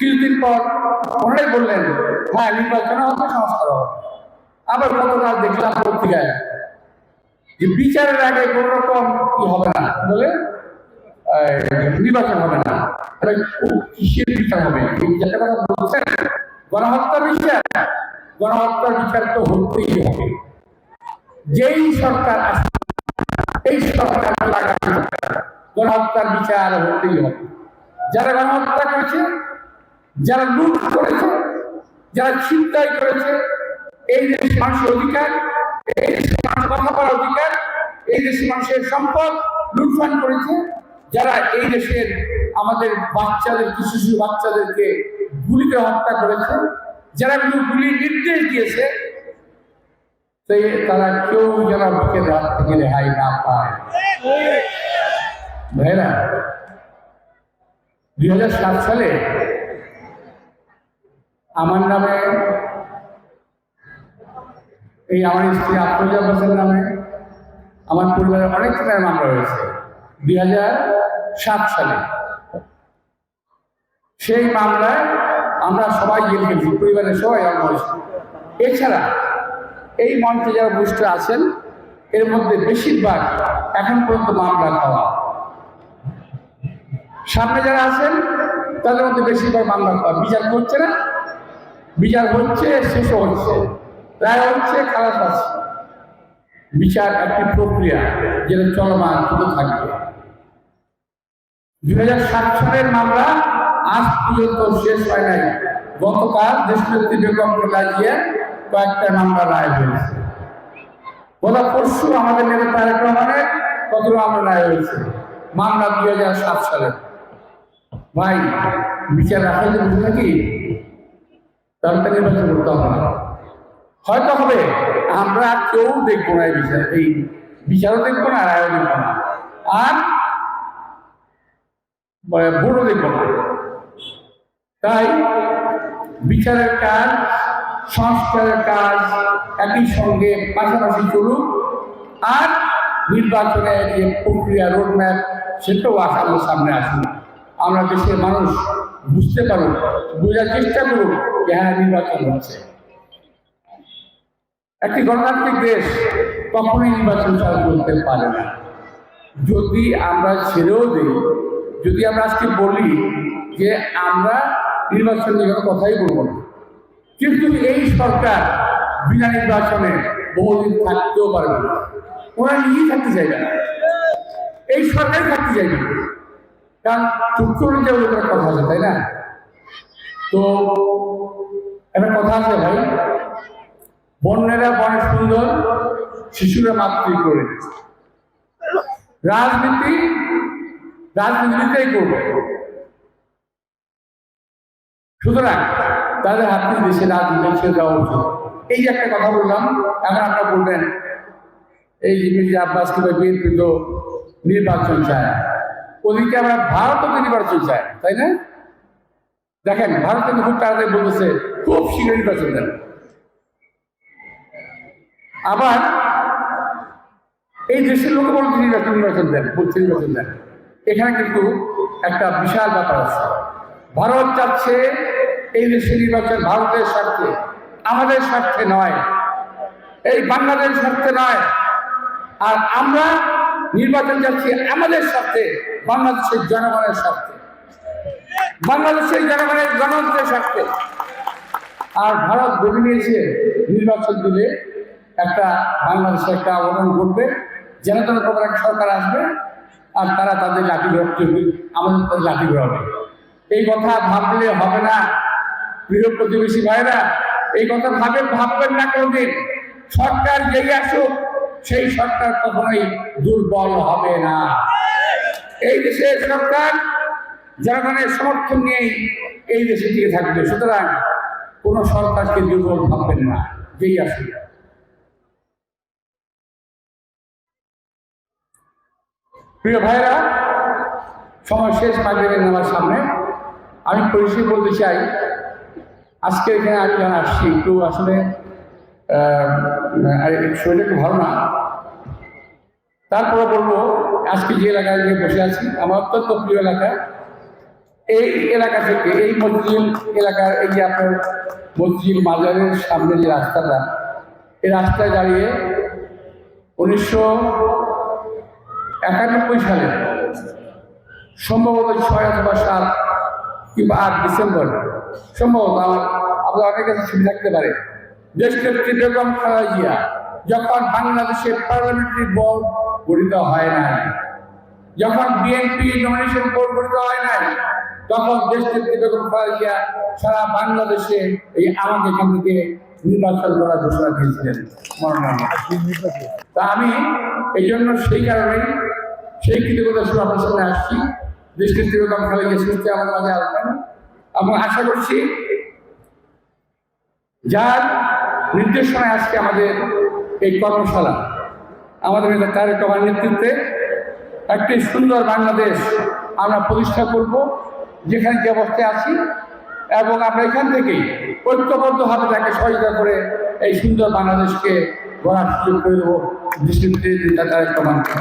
কিছুদিন পর ওনারাই বললেন হ্যাঁ নির্বাচনে হবে, সংস্কার হবে। আবার গতকাল দেখলাম পত্রিকায় যে বিচারের আগে কোন রকম কি হবে না, বলে নির্বাচন হবে না। কিসের বিচার হবে? এই যেটা কথা বলছেন গণহত্যার বিচার, গণহত্যার বিচার তো হতেই হবে। যেই সরকার আসে এই সরকার গণহত্যার বিচার হতেই হবে। যারা গণহত্যা করেছে, যারা লুট করেছে, যারা ছিনতাই করেছে, এই দেশের মানুষের অধিকার, এই দেশের মানুষের কথা বলার অধিকার, এই দেশের মানুষের সম্পদ লুটপাট করেছে, যারা এই দেশের আমাদের বাচ্চাদের, শিশু বাচ্চাদেরকে গুলিতে হত্যা করেছে, যারা গুলির নির্দেশ দিয়েছে, তারা কেউ যেন বুকের হাত থেকে রেহাই না পায়। ভাইরা, 2007 সালে আমার নামে, এই আমার স্ত্রী আফরোজা আব্বাসের নামে, আমার পরিবারের অনেক টাকার মামলা রয়েছে 2007 সালে। সেই মামলায় আমরা সবাই জেল গেছি, পরিবারের সবাই অলমোস্ট। এছাড়া এই মঞ্চে যারা বসে আছেন এর মধ্যে বেশিরভাগ এখন পর্যন্ত মামলা খাওয়া, সামনে যারা আছেন তাদের মধ্যে বেশিরভাগ মামলা খাওয়া। বিচার করছে না, বিচার হচ্ছে, শেষও হচ্ছে, রায় হচ্ছে, খালাস আছে। বিচার একটি প্রক্রিয়া যেটা চলমান শুধু থাকবে। 2007 সালের মামলা আজ পর্যন্ত শেষ হয় নাই। গতকাল দেশনেত্রী বেগম খালেদা জিয়ার কয়েকটা মামলা রায় হয়েছে। গত পরশু আমাদের নেতা তারেক রহমানের কতগুলো মামলা রায় হয়েছে, মামলা 2007 সালে। ভাই, বিচার রাখা যাবে নাকি? তাহলে নির্বাচন করতে হবে না, হয়তো হবে, আমরা কেউ দেখবো না এই বিচার, এই বিচারও দেখবো না, রায়ও দেখবো না, আর ভোটও দেখবো না। তাই বিচারের কাজ, সংস্কারের কাজ একই সঙ্গে পাশাপাশি চলুক, আর নির্বাচনের যে প্রক্রিয়া, রোডম্যাপ, সেটাও আমাদের সামনে আসুন। আমরা দেশের মানুষ বুঝতে পারুন, বোঝার চেষ্টা করুন যে হ্যাঁ নির্বাচন হচ্ছে। একটি গণতান্ত্রিক দেশ কখনোই নির্বাচন ছাড়া করতে পারে না। যদি আমরা ছেড়েও দিই, যদি আমরা আজকে বলি যে আমরা নির্বাচন নিয়ে কোনো কথাই বলবো না, কিন্তু এই সরকার বিনা নির্বাচনে বহুদিন থাকতেও পারবে না। ওরা নিজেই থাকতে চাইবে না, এই সরকারই থাকতে চাইবে না, কারণ চুক্তি অনুযায়ী ওদের কথা আছে, তাই না? তো একটা কথা আছে ভাই, বন্যেরা বনে সুন্দর, শিশুরা মাতৃ করে। রাজনীতিতেই করবে। সুতরাং তাদের হাত থেকে দেশে রাজনীতি ছেড়ে দেওয়া উচিত। এই যে একটা কথা বললাম, এখন আপনারা বলবেন এই যে আব্বাস কিংবা বিএনপি তো নির্বাচন চায়, ওদিকে আমরা ভারতও তো নির্বাচন চায়, তাই না? দেখেন, ভারত কিন্তু খুব তাড়াতাড়ি বলতেছে খুব শীঘ্র নির্বাচন দেন। আবার এই দেশের লোক বলতে নির্বাচন দেন, বলছে নির্বাচন দেন। এখানে কিন্তু একটা বিশাল ব্যাপার আছে। ভারত চাচ্ছে এই দেশের নির্বাচন ভারতের স্বার্থে, আমাদের স্বার্থে নয়, এই বাংলাদেশের স্বার্থে নয়। আর আমরা নির্বাচন চাচ্ছি আমাদের স্বার্থে, বাংলাদেশের জনগণের স্বার্থে, বাংলাদেশের জনগণের গণতন্ত্রের স্বার্থে। আর ভারত ভেবে নিয়েছে নির্বাচন দিলে একটা বাংলাদেশে একটা আন্দোলন ঘটবে, যেন তেন প্রকার একটা সরকার আসবে, আর তারা তাদের লাঠি ধরতে, আমাদের তাদের লাঠি ধরাবে। এই কথা ভাবলে হবে না প্রিয় প্রতিবেশী ভাইরা, এই কথা ভাববেন না কোনদিন। সরকার যেই আসুক, সেই সরকার কখনোই দুর্বল হবে না। এই দেশের সরকার জনগণের সমর্থন নিয়েই এই দেশে টিকে থাকবে। সুতরাং কোন সরকারকে দুর্বল ভাববেন না, যেই আসুক। প্রিয় ভাইরা, সময় শেষ, মাগরিবের নামাজ সামনে। আমি পরিষ্কার বলতে চাই, আজকে এখানে আমি যখন আসছি একটু আসলে শরীরটা একটু ভালো না, তারপরে বলবো আজকে যে এলাকায় বসে আছি আমার অত্যন্ত প্রিয় এলাকা। এই এলাকা থেকে এই মসজিদ এলাকার এই যে আপনার মসজিদ মাজারের সামনে যে রাস্তাটা, এই রাস্তায় দাঁড়িয়ে 1991 সালে সম্ভবত 6 অথবা 7 কিংবা 8 ডিসেম্বর সম্ভবত আপনার অনেক কাছে ছবি থাকতে পারে, দেশনেত্রী বেগম খালেদা জিয়া যখন বাংলাদেশে পার্লামেন্টারি বোর্ড গঠিত হয় নাই, যখন বিএনপি নমিনেশন বোর্ড গঠিত হয় নাই, তখন দেশনেত্রী বেগম খালেদা জিয়া সারা বাংলাদেশে এই আমাকে এখান থেকে নির্বাচন করার ঘোষণা দিয়েছিলেন মনোনয়ন। তা আমি এই জন্য সেই কারণেই সেই কৃতজ্ঞতা শুধু আপনার সামনে আসছি। দেশনেত্রী বেগম খালেদা জিয়া সুস্থ আমাদের মাঝে আসবেন এবং আশা করছি যার নির্দেশনায় আজকে আমাদের এই কর্মশালা, আমাদের নেতা তারেক রহমানের নেতৃত্বে একটি সুন্দর বাংলাদেশ আমরা প্রতিষ্ঠা করব, যেখানে যে অবস্থায় আছি, এবং আমরা এখান থেকেই ঐক্যবদ্ধভাবে তাকে সহযোগিতা করে এই সুন্দর বাংলাদেশকে গড়ার সুযোগ করে দেবো দেশনেত্রী তারেক রহমানকে।